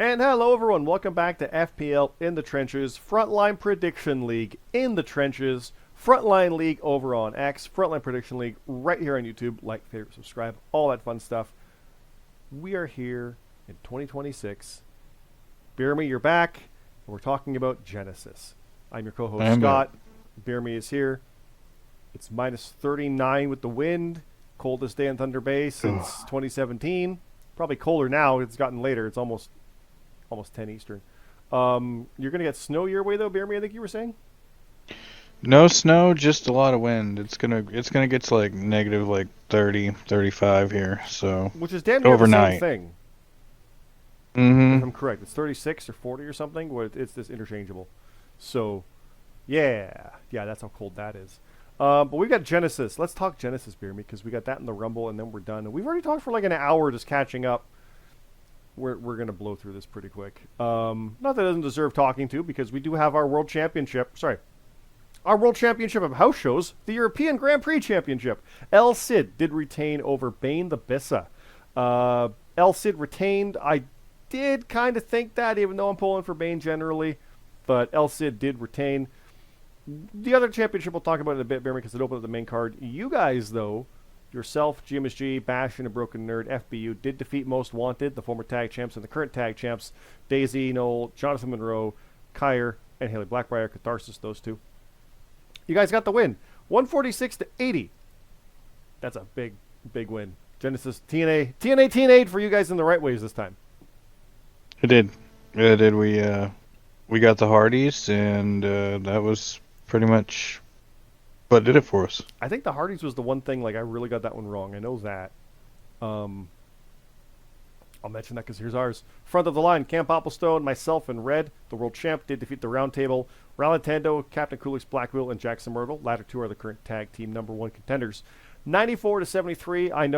And hello, everyone. Welcome back to FPL in the Trenches, Frontline Prediction League in the Trenches, Frontline League over on X, Frontline Prediction League right here on YouTube. Like, favorite, subscribe, all that fun stuff. We are here in 2026. BeerMe, you're back. And we're talking about Genesis. I'm your co-host, Scott. BeerMe is here. It's minus 39 with the wind. Coldest day in Thunder Bay since 2017. Probably colder now. It's gotten later. It's almost 10 Eastern. You're going to get snow your way, though, BeerMe, I think you were saying? No snow, just a lot of wind. It's gonna get to like negative like 30, 35 here. So Which is damn near overnight. the same thing. If Mm-hmm. I'm correct. It's 36 or 40 or something. Where it's this interchangeable. So, yeah, that's how cold that is. But we've got Genesis. Let's talk Genesis, BeerMe, because we got that in the Rumble, and then we're done. And we've already talked for like an hour just catching up. We're going to blow through this pretty quick. Not that it doesn't deserve talking to, because we do have our World Championship. Our World Championship of House Shows, the European Grand Prix Championship. El Cid did retain over Bane the Bissa. El Cid retained. I did kind of think that, even though I'm pulling for Bane generally. But El Cid did retain. The other championship we'll talk about in a bit, because it opened up the main card. You guys, though, yourself, GMSG, Bash, and a Broken Nerd, FBU, did defeat Most Wanted, the former tag champs and the current tag champs. Daisy, Noel, Jonathan Monroe, Kyer, and Haley Blackbriar, Catharsis, those two. You guys got the win. 146 to 80. That's a big win. Genesis TNA TNA for you guys in the right ways this time. It did. It did. We got the Hardys, and that was pretty much what did it for us. I think the Hardys was the one thing, like, I really got that one wrong. I know that. I'll mention that because here's ours. Front of the line, Camp Applestone, myself, and Red. The world champ did defeat the Round Table. Ralantando, Captain Coolix Blackwheel, and Jackson Myrtle. Latter two are the current tag team #1 contenders. 94 to 73. I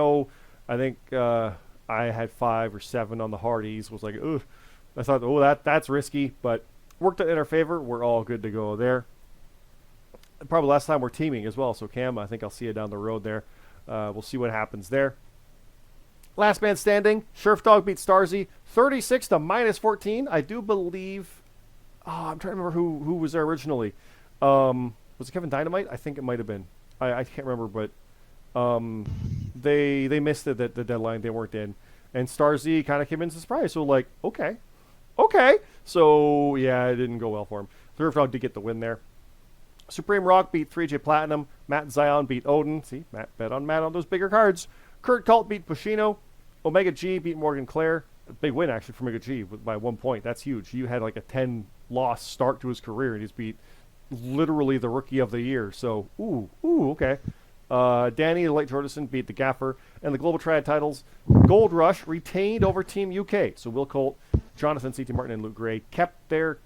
think I had 5 or 7 on the Hardys. Was like, ugh. I thought, that's risky, but worked out in our favor. We're all good to go there. Probably last time we're teaming as well. So Cam, I think I'll see you down the road there. We'll see what happens there. Last man standing, Sheriff Dog beat Starzy 36 to minus 14. I do believe. Oh, I'm trying to remember who was there originally. Was it Kevin Dynamite? I think it might have been. I can't remember, but they missed the deadline. They weren't in, and Starzy kind of came in as a surprise. So like, okay. So yeah, it didn't go well for him. Sheriff Dog did get the win there. Supreme Rock beat 3J Platinum. Matt Zion beat Odin. See, Matt bet on Matt on those bigger cards. Kurt Cult beat Pushino. Omega G beat Morgan Clare. A big win, actually, for Omega G by 1 point. That's huge. You had like a 10-loss start to his career, and he's beat literally the Rookie of the Year. So, okay. Danny, the late Jordison, beat the Gaffer. And the Global Triad titles, Gold Rush retained over Team UK. So Will Colt, Jonathan, C.T. Martin, and Luke Gray kept their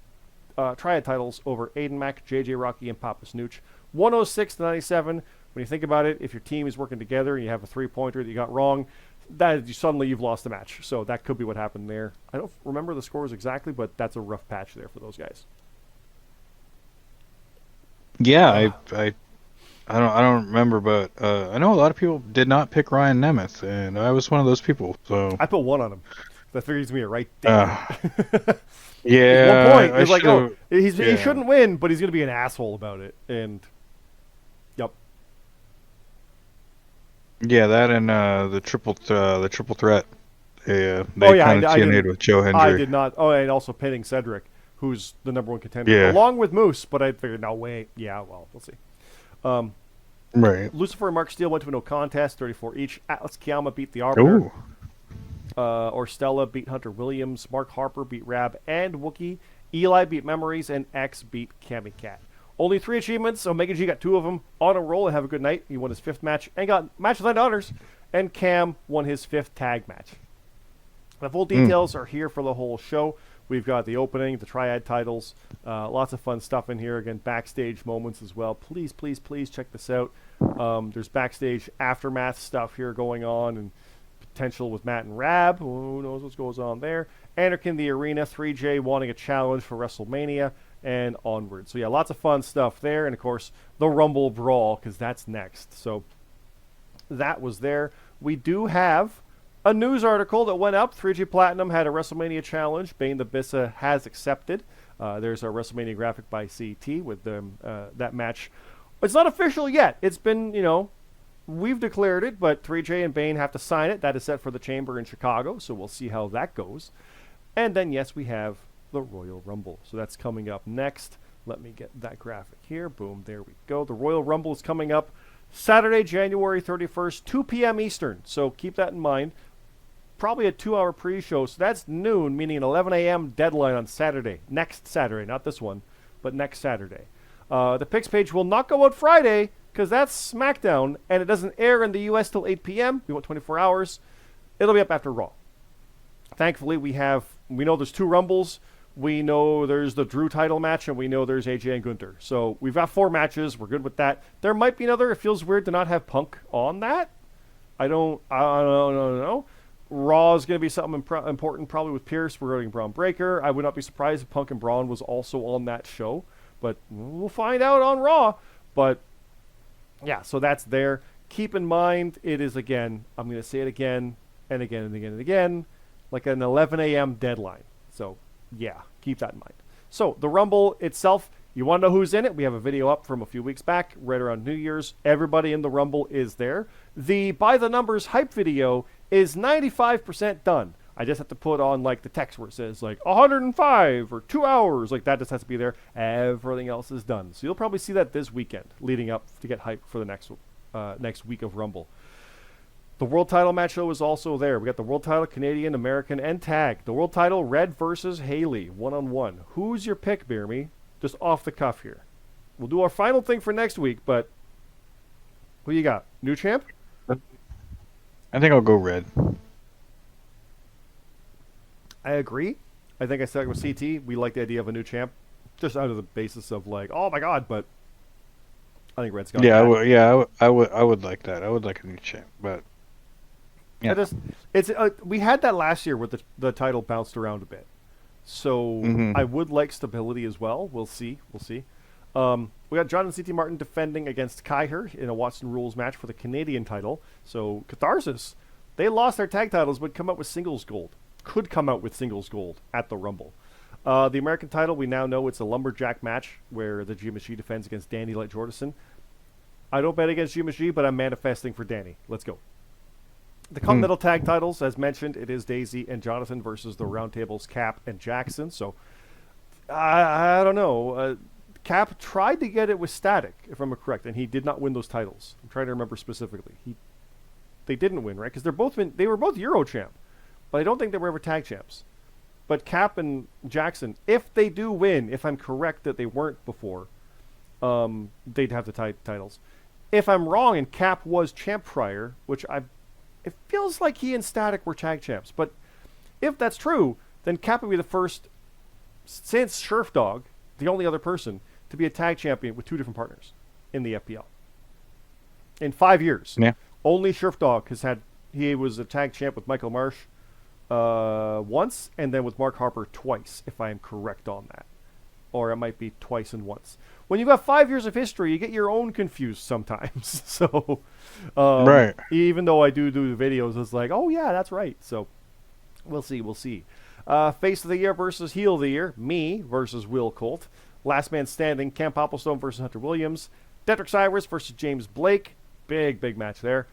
Triad titles over Aiden Mack, JJ Rocky, and Papa Snooch. 106 to 97. When you think about it, if your team is working together and you have a 3-pointer that you got wrong, suddenly you've lost the match. So that could be what happened there. I don't remember the scores exactly, but that's a rough patch there for those guys. Yeah, I don't remember, but I know a lot of people did not pick Ryan Nemeth, and I was one of those people. So I put 1 on him. That figures me right there. Yeah, 1 point. It's like, he yeah. shouldn't win, but he's going to be an asshole about it. And yep. Yeah, that and the triple threat. They I kind of TNA'd with Joe Hendry. I did not. Oh, and also pinning Cedric, who's the #1 contender, Yeah. along with Moose. But I figured, no way. Yeah, well, we'll see. Right. Lucifer and Mark Steele went to a no contest, 34 each. Atlas Kiama beat the Arbiter. Orstella beat Hunter Williams. Mark Harper beat Rab and Wookie. Eli beat Memories, and X beat Cammy Cat. Only 3 achievements. Omega G got 2 of them. On a roll and have a good night. He won his 5th match and got Match of the Night honors. And Cam won his 5th tag match. The full details are here for the whole show. We've got the opening, the Triad titles, lots of fun stuff in here. Again, backstage moments as well. Please check this out. There's backstage aftermath stuff here going on, and potential with Matt and Rab. Who knows what goes on there? Anarchy in the Arena, 3J wanting a challenge for WrestleMania, and onward. So yeah, lots of fun stuff there. And of course, the Rumble Brawl, because that's next. So that was there. We do have A news article that went up, 3G Platinum had a WrestleMania challenge. Bane the Bissa has accepted. There's a WrestleMania graphic by CT with that match. It's not official yet. It's been, we've declared it, but 3J and Bane have to sign it. That is set for the Chamber in Chicago, so we'll see how that goes. And then, yes, we have the Royal Rumble. So that's coming up next. Let me get that graphic here. Boom, there we go. The Royal Rumble is coming up Saturday, January 31st, 2 p.m. Eastern. So keep that in mind. Probably a 2-hour pre-show. So that's noon, meaning an 11 a.m. deadline on Saturday. Next Saturday, not this one, but next Saturday. The picks page will not go out Friday because that's SmackDown, and it doesn't air in the U.S. till 8 p.m. We want 24 hours. It'll be up after Raw. Thankfully, we know there's 2 Rumbles. We know there's the Drew title match, and we know there's AJ and Gunther. So we've got 4 matches. We're good with that. There might be another. It feels weird to not have Punk on that. I don't know. Raw is going to be something important, probably with Pierce regarding Braun Breaker. I would not be surprised if Punk and Braun was also on that show, but we'll find out on Raw. But yeah, so that's there. Keep in mind, it is again. I'm going to say it again and again and again and again, like an 11 a.m. deadline. So yeah, keep that in mind. So the Rumble itself, you want to know who's in it? We have a video up from a few weeks back, right around New Year's. Everybody in the Rumble is there. The By the Numbers hype video is 95% done. I just have to put on like the text where it says like 105 or 2 hours. Like that just has to be there. Everything else is done. So you'll probably see that this weekend leading up to get hyped for the next week of Rumble. The world title match, though, is also there. We got the world title, Canadian, American, and tag. The world title, Red versus Haley, 1-on-1. Who's your pick, BeerMe? Just off the cuff here. We'll do our final thing for next week, but who you got? New champ? I think I'll go Red. I agree. I think I said with CT, we like the idea of a new champ, just out of the basis of like, oh my god, but I think Red's got Yeah, that. I would like that. I would like a new champ, but yeah. We had that last year with the title bounced around a bit. So I would like stability as well. We'll see. We got John and CT Martin defending against Kaiher in a Watson Rules match for the Canadian title. So Catharsis, they lost their tag titles, but come out with singles gold. Could come out with singles gold at the Rumble. The American title, we now know it's a lumberjack match where the GMSG defends against Danny Light Jordison. I don't bet against GMSG, but I'm manifesting for Danny. Let's go. The Continental Tag titles, as mentioned, it is Daisy and Jonathan versus the Roundtables Cap and Jackson. So, I don't know. Cap tried to get it with Static, if I'm correct, and he did not win those titles. I'm trying to remember specifically. They didn't win, right? Because they were both Euro champ, but I don't think they were ever tag champs. But Cap and Jackson, if they do win, if I'm correct that they weren't before, they'd have the titles. If I'm wrong and Cap was champ prior, it feels like he and Static were tag champs. But if that's true, then Cap would be the first, since Sheriff Dog, the only other person, to be a tag champion with 2 different partners in the FPL. In 5 years. Yeah. Only Sheriff Dog he was a tag champ with Michael Marsh once, and then with Mark Harper twice, if I am correct on that. Or it might be twice and once. When you've got 5 years of history, you get your own confused sometimes. So, right. Even though I do the videos, it's like, oh yeah, that's right. So, we'll see. Face of the Year versus Heel of the Year. Me versus Will Colt. Last Man Standing. Cam Popplestone versus Hunter Williams. Dedrick Cyrus versus James Blake. Big match there.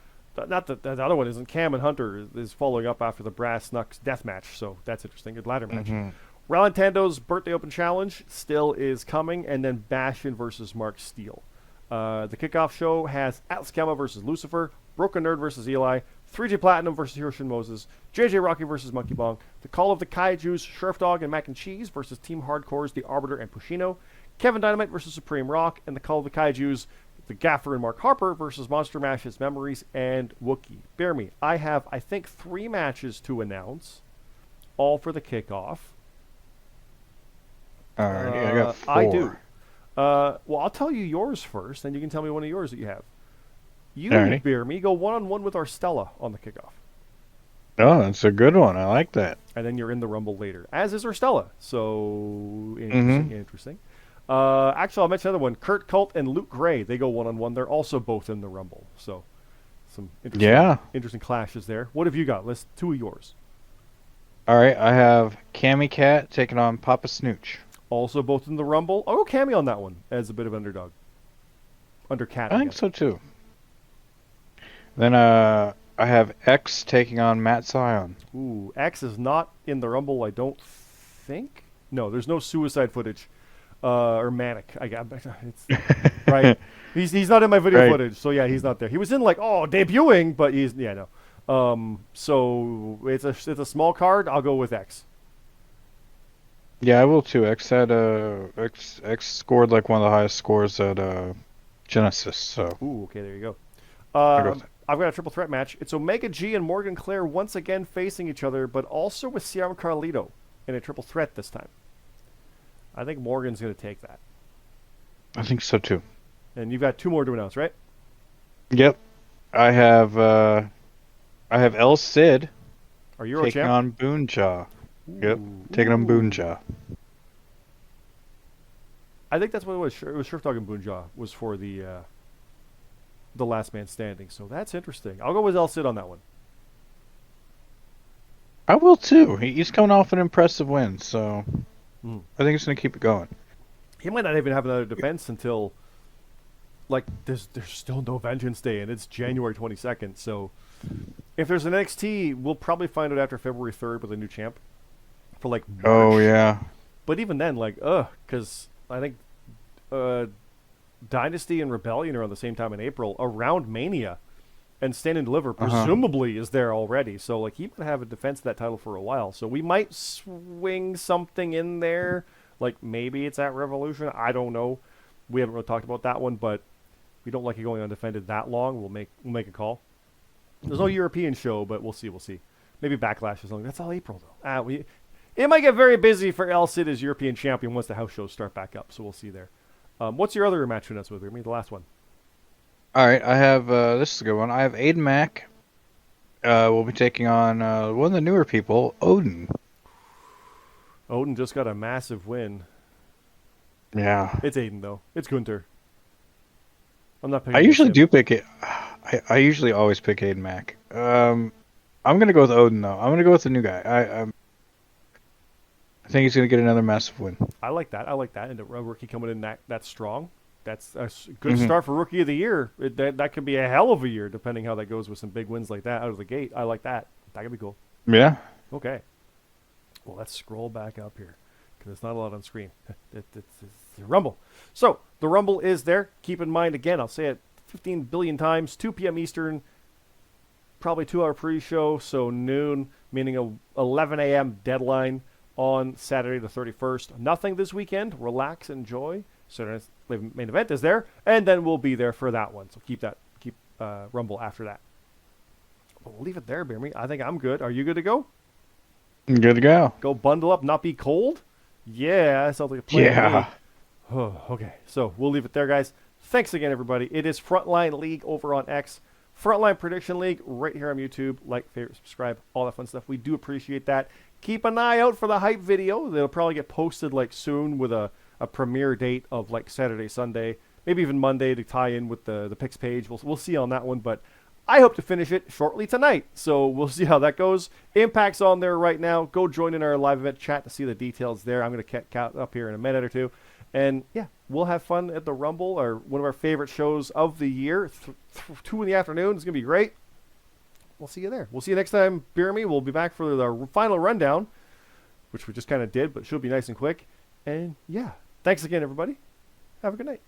Not that the other one isn't. Cam and Hunter is following up after the Brass Knucks death match. So, that's interesting. Good ladder match. Raul Tando's Birthday Open Challenge still is coming, and then Bastion versus Mark Steele. The Kickoff show has Atlas Kama versus Lucifer, Broken Nerd versus Eli, 3G Platinum versus Hiroshi Moses, JJ Rocky versus Monkey Bong, The Call of the Kaiju's Sheriff Dog and Mac and Cheese versus Team Hardcore's The Arbiter and Pushino, Kevin Dynamite versus Supreme Rock, and The Call of the Kaiju's The Gaffer and Mark Harper versus Monster Mash's Memories and Wookiee. BeerMe, I have, I think, 3 matches to announce, all for the Kickoff. Alrighty, I got 4. I do. Well, I'll tell you yours first, then you can tell me one of yours that you have. You, Alrighty. BeerMe, go 1-on-1 with our Stella on the Kickoff. Oh, that's a good one. I like that. And then you're in the Rumble later, as is our Stella. So, interesting. Actually, I'll mention another one. Kurt Colt and Luke Gray, they go 1-on-1. They're also both in the Rumble. So Some interesting clashes there. What have you got? List 2 of yours. All right, I have Cammy Cat taking on Papa Snooch. Also both in the Rumble. I'll go Cammy on that one as a bit of underdog. Under Cat. I think so too. Then I have X taking on Matt Sion. Ooh, X is not in the Rumble, I don't think. No, there's no suicide footage. Or Manic. It's right. He's not in my video footage, so yeah, he's not there. He was in debuting, but no. So it's a small card. I'll go with X. Yeah, I will too. X had X scored like one of the highest scores at Genesis. So. Ooh, okay, there you go. I've got a triple threat match. It's Omega G and Morgan Claire once again facing each other, but also with Sierra Carlito in a triple threat this time. I think Morgan's going to take that. I think so too. And you've got 2 more to announce, right? Yep. I have El Cid taking on Boonjaw. Yep, taking on Boonjaw. I think that's what it was. It was Sheriff Dog and Boonjaw was for the last man standing. So that's interesting. I'll go with El Cid on that one. I will too. He's coming off an impressive win, so I think he's going to keep it going. He might not even have another defense until there's still no Vengeance Day, and it's January 22nd. So if there's an NXT, we'll probably find out after February 3rd with a new champ for March. Oh yeah. But even then, because I think Dynasty and Rebellion are on the same time in April around Mania, and Stand and Deliver presumably is there already. So he might have a defense of that title for a while. So we might swing something in there. Maybe it's at Revolution. I don't know. We haven't really talked about that one, but we don't like it going undefended that long. We'll make a call. There's no European show, but we'll see. Maybe Backlash or something. That's all April though. It might get very busy for El Cid as European champion once the house shows start back up. So we'll see there. What's your other match with us with me? The last one. All right, I have this is a good one. I have Aiden Mack. We'll be taking on one of the newer people, Odin. Odin just got a massive win. Yeah. It's Aiden though. It's Gunter. I'm not picking. I usually do pick it. I usually always pick Aiden Mack. I'm gonna go with Odin though. I'm gonna go with the new guy. I think he's gonna get another massive win. I like that. And a rookie coming in that strong. That's a good start for Rookie of the Year. That could be a hell of a year, depending how that goes with some big wins like that out of the gate. I like that. That could be cool. Yeah. Okay. Well, let's scroll back up here because it's not a lot on screen. It's the Rumble. So the Rumble is there. Keep in mind, again, I'll say it 15 billion times, 2 p.m. Eastern, probably 2-hour pre-show, so noon, meaning a 11 a.m. deadline on Saturday the 31st. Nothing this weekend. Relax, enjoy. Saturday's main event is there, and then we'll be there for that one. So keep Rumble after that. We'll leave it there, BeerMe. I think I'm good. Are you good to go? I'm good to go. Go bundle up, not be cold? Yeah, that sounds like a plan. Yeah. Oh, okay, so we'll leave it there, guys. Thanks again, everybody. It is Frontline League over on X. Frontline Prediction League right here on YouTube. Like, favorite, subscribe, all that fun stuff. We do appreciate that. Keep an eye out for the hype video. They'll probably get posted soon with a premiere date of Saturday, Sunday, maybe even Monday to tie in with the picks page. We'll see on that one, but I hope to finish it shortly tonight. So we'll see how that goes. Impact's on there right now. Go join in our live event chat to see the details there. I'm going to count up here in a minute or two. And yeah, we'll have fun at the Rumble, or one of our favorite shows of the year. 2 in the afternoon. It's going to be great. We'll see you there. We'll see you next time, BeerMe. We'll be back for the final rundown, which we just kind of did, but should be nice and quick. And yeah, thanks again, everybody. Have a good night.